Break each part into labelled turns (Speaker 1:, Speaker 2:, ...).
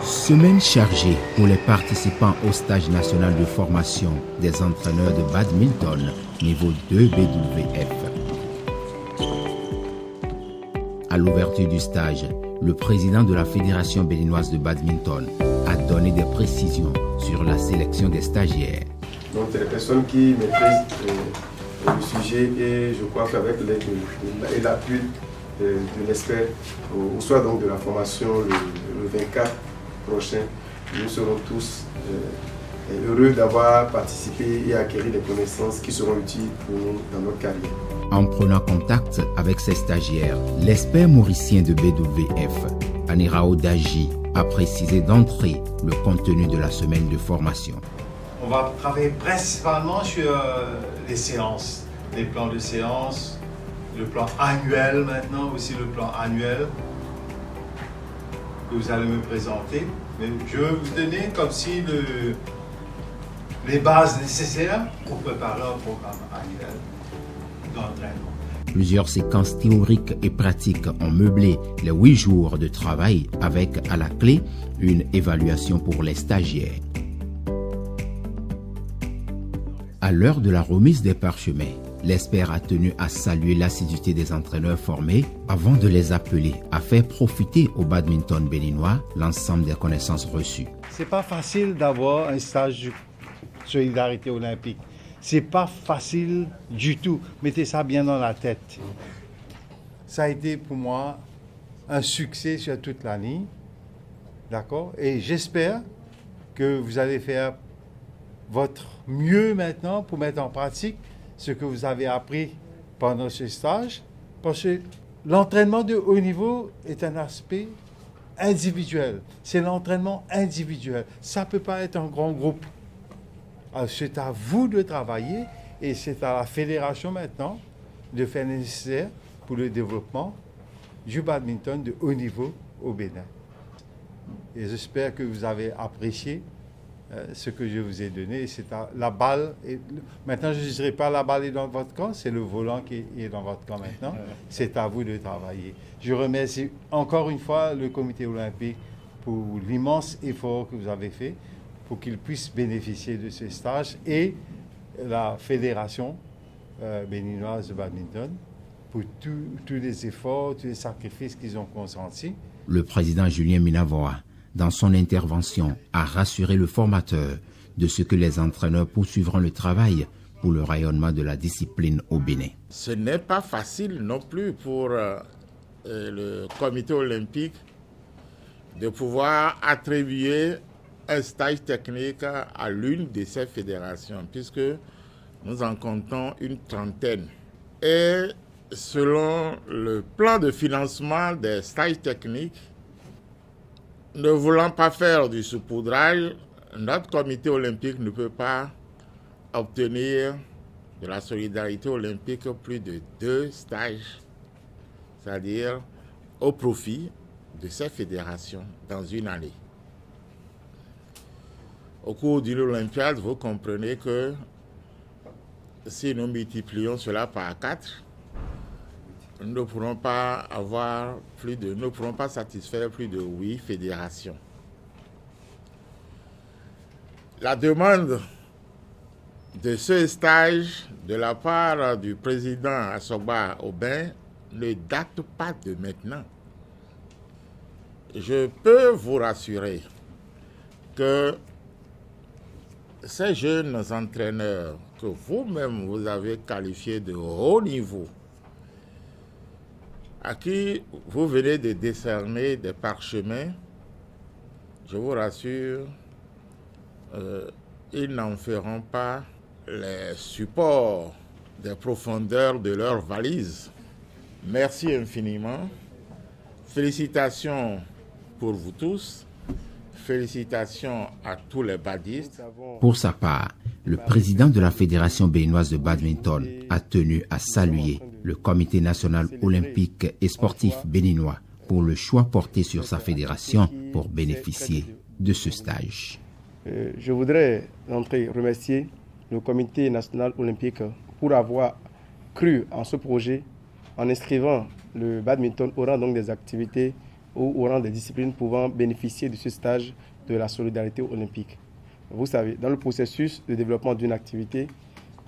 Speaker 1: Semaine chargée pour les participants au stage national de formation des entraîneurs de badminton niveau 2 BWF. À l'ouverture du stage, le président de la Fédération béninoise de badminton a donné des précisions sur la sélection des stagiaires.
Speaker 2: Donc les personnes qui maîtrisent le sujet, et je crois qu'avec l'aide et l'appui de l'expert, au soir donc de la formation le 24 prochain, nous serons tous heureux d'avoir participé et acquérir des connaissances qui seront utiles pour nous dans notre carrière.
Speaker 1: En prenant contact avec ses stagiaires, l'expert mauricien de BWF, Anirao Daji, a précisé d'entrée le contenu de la semaine de formation.
Speaker 3: On va travailler principalement sur les séances, les plans de séance, le plan annuel maintenant, aussi le plan annuel que vous allez me présenter. Mais je vais vous donner comme si les bases nécessaires pour préparer un programme annuel d'entraînement.
Speaker 1: Plusieurs séquences théoriques et pratiques ont meublé les 8 jours de travail avec, à la clé, une évaluation pour les stagiaires. À l'heure de la remise des parchemins, l'expert a tenu à saluer l'assiduité des entraîneurs formés avant de les appeler à faire profiter au badminton béninois l'ensemble des connaissances reçues.
Speaker 3: C'est pas facile d'avoir un stage de solidarité olympique. C'est pas facile du tout. Mettez ça bien dans la tête. Ça a été pour moi un succès sur toute la ligne. D'accord? Et j'espère que vous allez faire votre mieux maintenant pour mettre en pratique ce que vous avez appris pendant ce stage. Parce que l'entraînement de haut niveau est un aspect individuel. C'est l'entraînement individuel. Ça ne peut pas être un grand groupe. Alors, c'est à vous de travailler et c'est à la fédération maintenant de faire le nécessaire pour le développement du badminton de haut niveau au Bénin. Et j'espère que vous avez apprécié ce que je vous ai donné. C'est la balle. Maintenant, je ne dirai pas la balle est dans votre camp, c'est le volant qui est dans votre camp maintenant. C'est à vous de travailler. Je remercie encore une fois le comité olympique pour l'immense effort que vous avez fait pour qu'ils puissent bénéficier de ce stage et la fédération béninoise de badminton pour tous les efforts, tous les sacrifices qu'ils ont consentis.
Speaker 1: Le président Julien Minavoa, dans son intervention, a rassuré le formateur de ce que les entraîneurs poursuivront le travail pour le rayonnement de la discipline au Bénin.
Speaker 4: Ce n'est pas facile non plus pour le comité olympique de pouvoir attribuer un stage technique à l'une de ces fédérations, puisque nous en comptons une trentaine. Et selon le plan de financement des stages techniques, ne voulant pas faire du saupoudrage, notre comité olympique ne peut pas obtenir de la solidarité olympique plus de 2 stages, c'est-à-dire au profit de ces fédérations dans une année. Au cours d'une Olympiade, vous comprenez que si nous multiplions cela par 4, nous ne pourrons pas satisfaire plus de 8 fédérations. La demande de ce stage de la part du président Asogba Aubin ne date pas de maintenant. Je peux vous rassurer que ces jeunes entraîneurs que vous-même vous avez qualifiés de haut niveau, à qui vous venez de décerner des parchemins, je vous rassure, ils n'en feront pas les supports des profondeurs de leur valise. Merci infiniment. Félicitations pour vous tous. Félicitations à tous les badistes.
Speaker 1: Pour sa part, le président de la Fédération béninoise de badminton a tenu à saluer le Comité national olympique et sportif béninois pour le choix porté sur sa fédération pour bénéficier de ce stage.
Speaker 5: Je voudrais remercier le Comité national olympique pour avoir cru en ce projet en inscrivant le badminton au rang donc des activités ou au rang des disciplines pouvant bénéficier de ce stage de la solidarité olympique. Vous savez, dans le processus de développement d'une activité,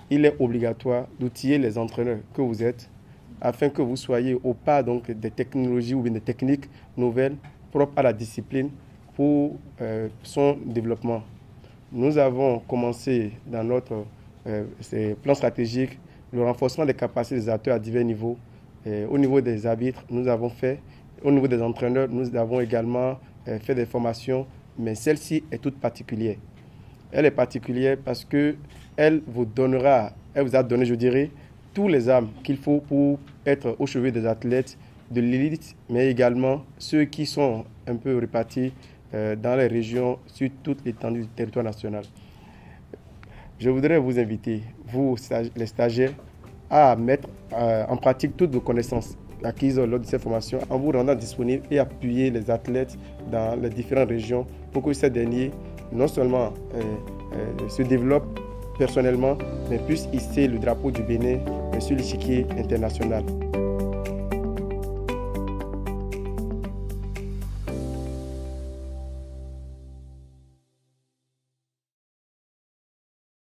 Speaker 5: il est obligatoire d'outiller les entraîneurs que vous êtes afin que vous soyez au pas donc, des technologies ou des techniques nouvelles propres à la discipline pour son développement. Nous avons commencé dans notre plan stratégique le renforcement des capacités des acteurs à divers niveaux. Au niveau des arbitres, nous avons fait. Au niveau des entraîneurs, nous avons également fait des formations, mais celle-ci est toute particulière. Elle est particulière parce qu'elle vous a donné, je dirais, tous les armes qu'il faut pour être au chevet des athlètes de l'élite, mais également ceux qui sont un peu répartis dans les régions sur toute l'étendue du territoire national. Je voudrais vous inviter, vous, les stagiaires, à mettre en pratique toutes vos connaissances acquises lors de ces formations en vous rendant disponible et appuyer les athlètes dans les différentes régions pour que ces derniers non seulement se développent personnellement, mais puissent hisser le drapeau du Bénin sur l'échiquier international.